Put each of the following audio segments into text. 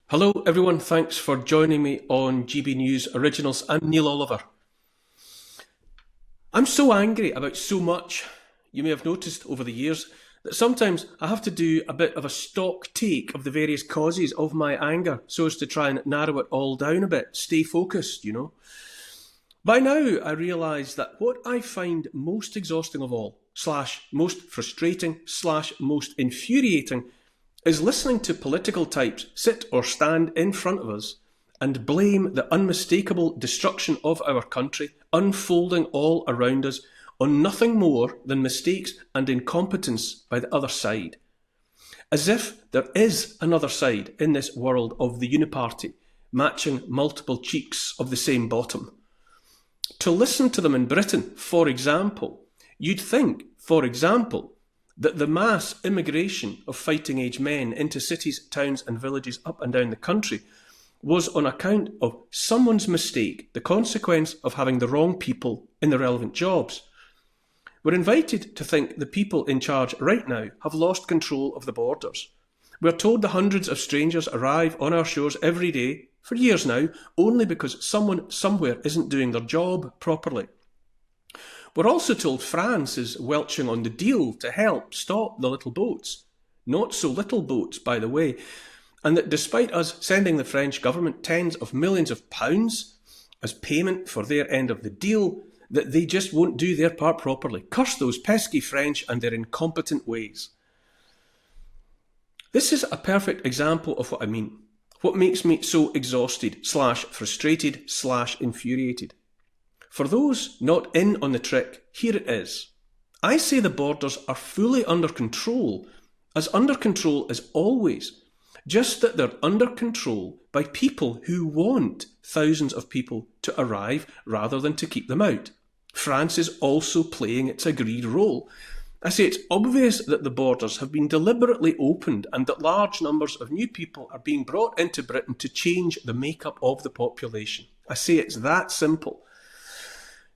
Hello everyone, thanks for joining me on GB News Originals. I'm Neil Oliver. I'm so angry about so much, you may have noticed over the years, that sometimes I have to do a bit of a stock take of the various causes of my anger so as to try and narrow it all down a bit, stay focused, By now I realise that what I find most exhausting of all, / most frustrating, / most infuriating, is listening to political types sit or stand in front of us and blame the unmistakable destruction of our country unfolding all around us on nothing more than mistakes and incompetence by the other side. As if there is another side in this world of the uniparty, matching multiple cheeks of the same bottom. To listen to them in Britain, for example, you'd think, for example, that the mass immigration of fighting-age men into cities, towns and villages up and down the country was on account of someone's mistake, the consequence of having the wrong people in the relevant jobs. We're invited to think the people in charge right now have lost control of the borders. We're told the hundreds of strangers arrive on our shores every day, for years now, only because someone somewhere isn't doing their job properly. We're also told France is welching on the deal to help stop the little boats. Not so little boats, by the way. And that despite us sending the French government tens of millions of pounds as payment for their end of the deal, that they just won't do their part properly. Curse those pesky French and their incompetent ways. This is a perfect example of what I mean. What makes me so exhausted, / frustrated, / infuriated. For those not in on the trick, here it is. I say the borders are fully under control as always, just that they're under control by people who want thousands of people to arrive rather than to keep them out. France is also playing its agreed role. I say it's obvious that the borders have been deliberately opened and that large numbers of new people are being brought into Britain to change the makeup of the population. I say it's that simple.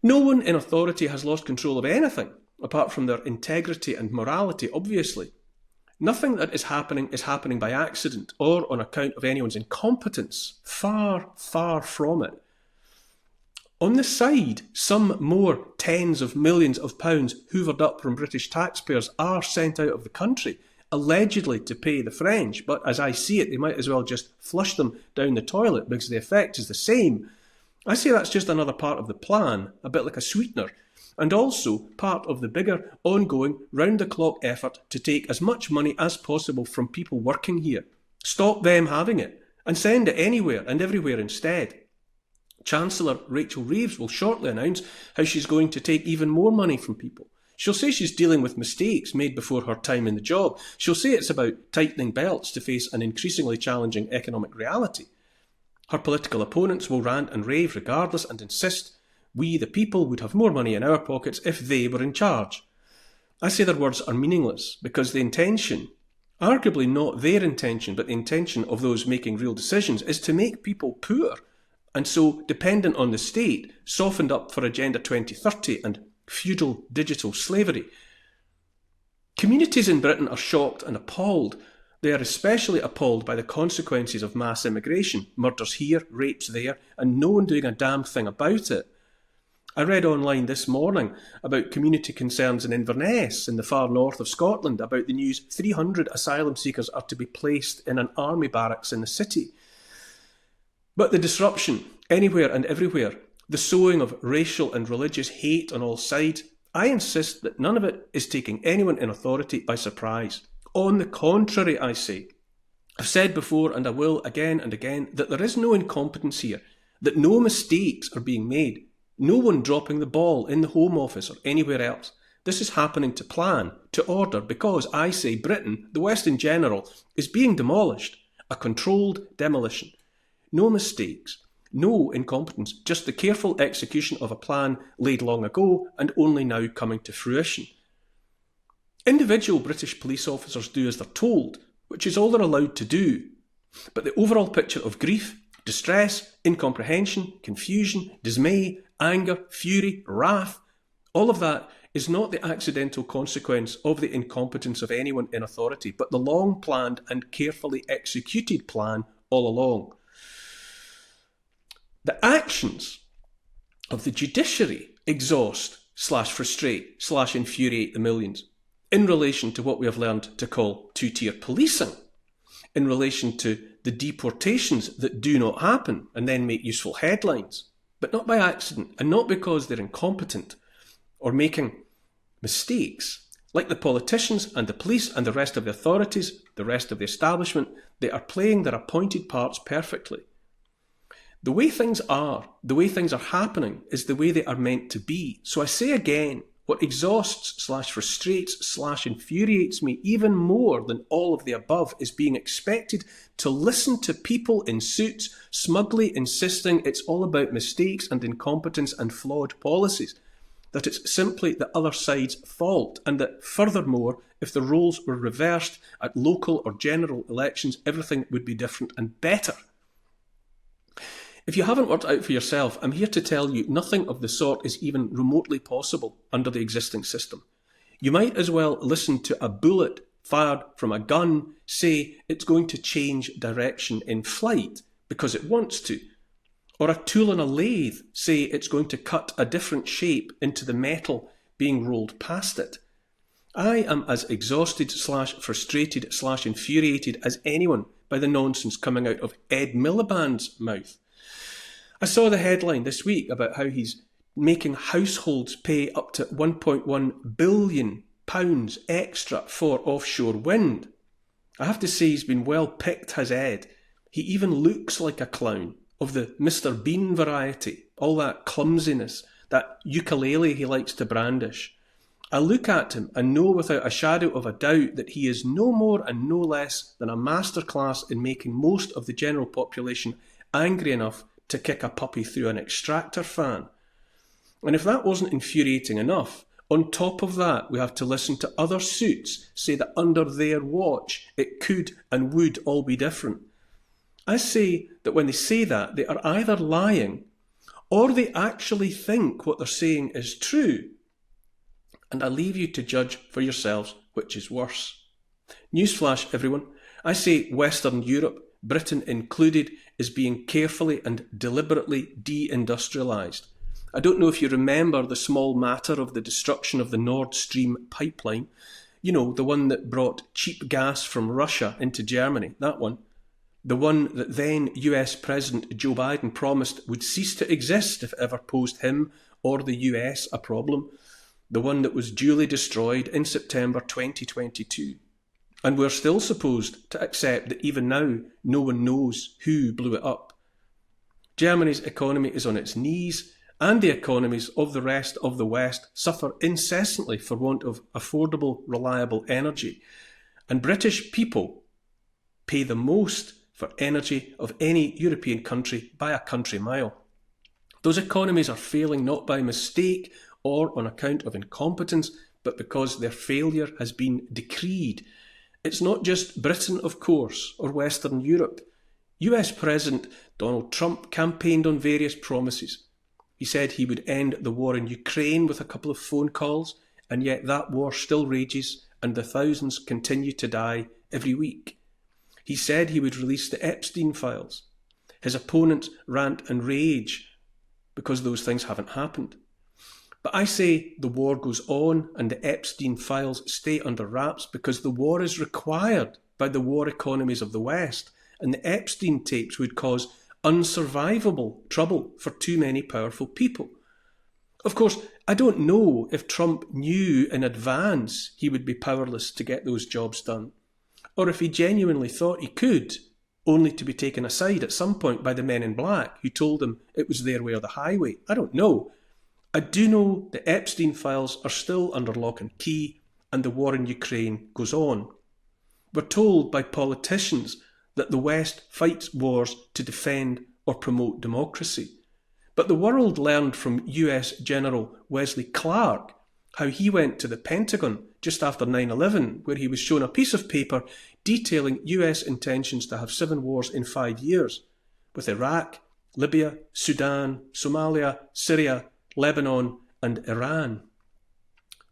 No one in authority has lost control of anything, apart from their integrity and morality, obviously. Nothing that is happening by accident or on account of anyone's incompetence. Far, far from it. On the side, some more tens of millions of pounds hoovered up from British taxpayers are sent out of the country, allegedly to pay the French, but as I see it, they might as well just flush them down the toilet because the effect is the same. I say that's just another part of the plan, a bit like a sweetener, and also part of the bigger, ongoing, round-the-clock effort to take as much money as possible from people working here, stop them having it, and send it anywhere and everywhere instead. Chancellor Rachel Reeves will shortly announce how she's going to take even more money from people. She'll say she's dealing with mistakes made before her time in the job. She'll say it's about tightening belts to face an increasingly challenging economic reality. Her political opponents will rant and rave regardless and insist we, the people, would have more money in our pockets if they were in charge. I say their words are meaningless because the intention, arguably not their intention, but the intention of those making real decisions, is to make people poor and so dependent on the state, softened up for Agenda 2030 and feudal digital slavery. Communities in Britain are shocked and appalled. They are especially appalled by the consequences of mass immigration, murders here, rapes there, and no one doing a damn thing about it. I read online this morning about community concerns in Inverness in the far north of Scotland about the news 300 asylum seekers are to be placed in an army barracks in the city. But the disruption, anywhere and everywhere, the sowing of racial and religious hate on all sides, I insist that none of it is taking anyone in authority by surprise. On the contrary, I say. I've said before, and I will again and again, that there is no incompetence here, that no mistakes are being made, no one dropping the ball in the Home Office or anywhere else. This is happening to plan, to order, because I say Britain, the West in general, is being demolished, a controlled demolition. No mistakes, no incompetence, just the careful execution of a plan laid long ago and only now coming to fruition. Individual British police officers do as they're told, which is all they're allowed to do. But the overall picture of grief, distress, incomprehension, confusion, dismay, anger, fury, wrath, all of that is not the accidental consequence of the incompetence of anyone in authority, but the long-planned and carefully executed plan all along. The actions of the judiciary exhaust / frustrate / infuriate the millions in relation to what we have learned to call two-tier policing, in relation to the deportations that do not happen and then make useful headlines, but not by accident and not because they're incompetent or making mistakes. Like the politicians and the police and the rest of the authorities, the rest of the establishment, they are playing their appointed parts perfectly. The way things are happening is the way they are meant to be. So I say again, what exhausts / frustrates / infuriates me even more than all of the above is being expected to listen to people in suits smugly insisting it's all about mistakes and incompetence and flawed policies, that it's simply the other side's fault, and that furthermore, if the roles were reversed at local or general elections, everything would be different and better. If you haven't worked out for yourself, I'm here to tell you nothing of the sort is even remotely possible under the existing system. You might as well listen to a bullet fired from a gun say it's going to change direction in flight because it wants to, or a tool on a lathe say it's going to cut a different shape into the metal being rolled past it. I am as exhausted / frustrated / infuriated as anyone by the nonsense coming out of Ed Miliband's mouth. I saw the headline this week about how he's making households pay up to £1.1 billion extra for offshore wind. I have to say he's been well picked, has Ed. He even looks like a clown of the Mr. Bean variety, all that clumsiness, that ukulele he likes to brandish. I look at him and know without a shadow of a doubt that he is no more and no less than a masterclass in making most of the general population angry enough to kick a puppy through an extractor fan. And if that wasn't infuriating enough, on top of that we have to listen to other suits say that under their watch it could and would all be different. I say that when they say that, they are either lying or they actually think what they're saying is true. And I leave you to judge for yourselves which is worse. Newsflash, everyone. I say Western Europe, Britain included, is being carefully and deliberately deindustrialised. I don't know if you remember the small matter of the destruction of the Nord Stream pipeline. You know, the one that brought cheap gas from Russia into Germany, that one. The one that then US President Joe Biden promised would cease to exist if it ever posed him or the US a problem. The one that was duly destroyed in September 2022. And we're still supposed to accept that even now no one knows who blew it up. Germany's economy is on its knees, and the economies of the rest of the West suffer incessantly for want of affordable, reliable energy. And British people pay the most for energy of any European country by a country mile. Those economies are failing not by mistake or on account of incompetence, but because their failure has been decreed. It's not just Britain, of course, or Western Europe. US President Donald Trump campaigned on various promises. He said he would end the war in Ukraine with a couple of phone calls, and yet that war still rages and the thousands continue to die every week. He said he would release the Epstein files. His opponents rant and rage because those things haven't happened. But I say the war goes on and the Epstein files stay under wraps because the war is required by the war economies of the West, and the Epstein tapes would cause unsurvivable trouble for too many powerful people. Of course, I don't know if Trump knew in advance he would be powerless to get those jobs done, or if he genuinely thought he could, only to be taken aside at some point by the men in black who told him it was their way or the highway. I don't know. I do know the Epstein files are still under lock and key, and the war in Ukraine goes on. We're told by politicians that the West fights wars to defend or promote democracy. But the world learned from US General Wesley Clark how he went to the Pentagon just after 9/11, where he was shown a piece of paper detailing US intentions to have 7 wars in 5 years, with Iraq, Libya, Sudan, Somalia, Syria, Lebanon and Iran.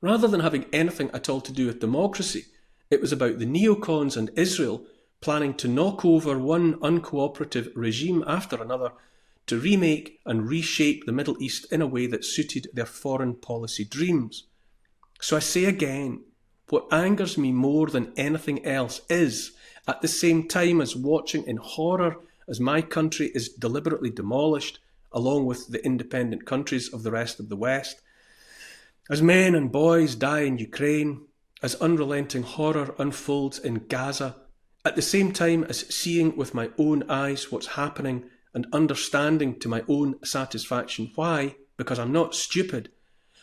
Rather than having anything at all to do with democracy, it was about the neocons and Israel planning to knock over one uncooperative regime after another to remake and reshape the Middle East in a way that suited their foreign policy dreams. So I say again, what angers me more than anything else is, at the same time as watching in horror as my country is deliberately demolished, along with the independent countries of the rest of the West, as men and boys die in Ukraine, as unrelenting horror unfolds in Gaza, at the same time as seeing with my own eyes what's happening and understanding to my own satisfaction why, because I'm not stupid,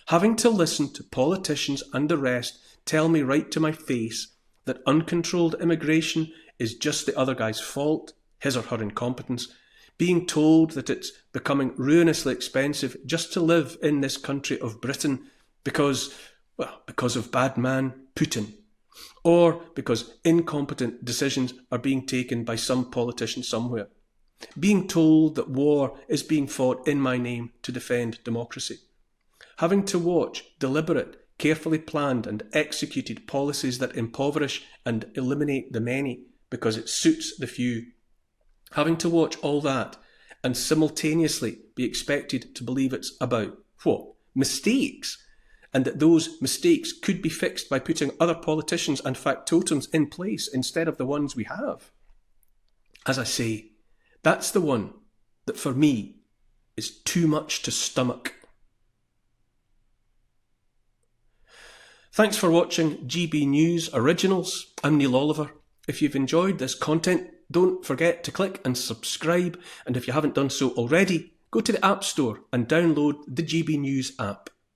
having to listen to politicians and the rest tell me right to my face that uncontrolled immigration is just the other guy's fault, his or her incompetence, being told that it's becoming ruinously expensive just to live in this country of Britain because of bad man Putin, or because incompetent decisions are being taken by some politician somewhere, being told that war is being fought in my name to defend democracy, having to watch deliberate, carefully planned and executed policies that impoverish and eliminate the many because it suits the few, having to watch all that and simultaneously be expected to believe it's about, what, mistakes, and that those mistakes could be fixed by putting other politicians and factotums in place instead of the ones we have. As I say, that's the one that for me is too much to stomach. Thanks for watching GB News Originals. I'm Neil Oliver. If you've enjoyed this content, don't forget to click and subscribe, and if you haven't done so already, go to the App Store and download the GB News app.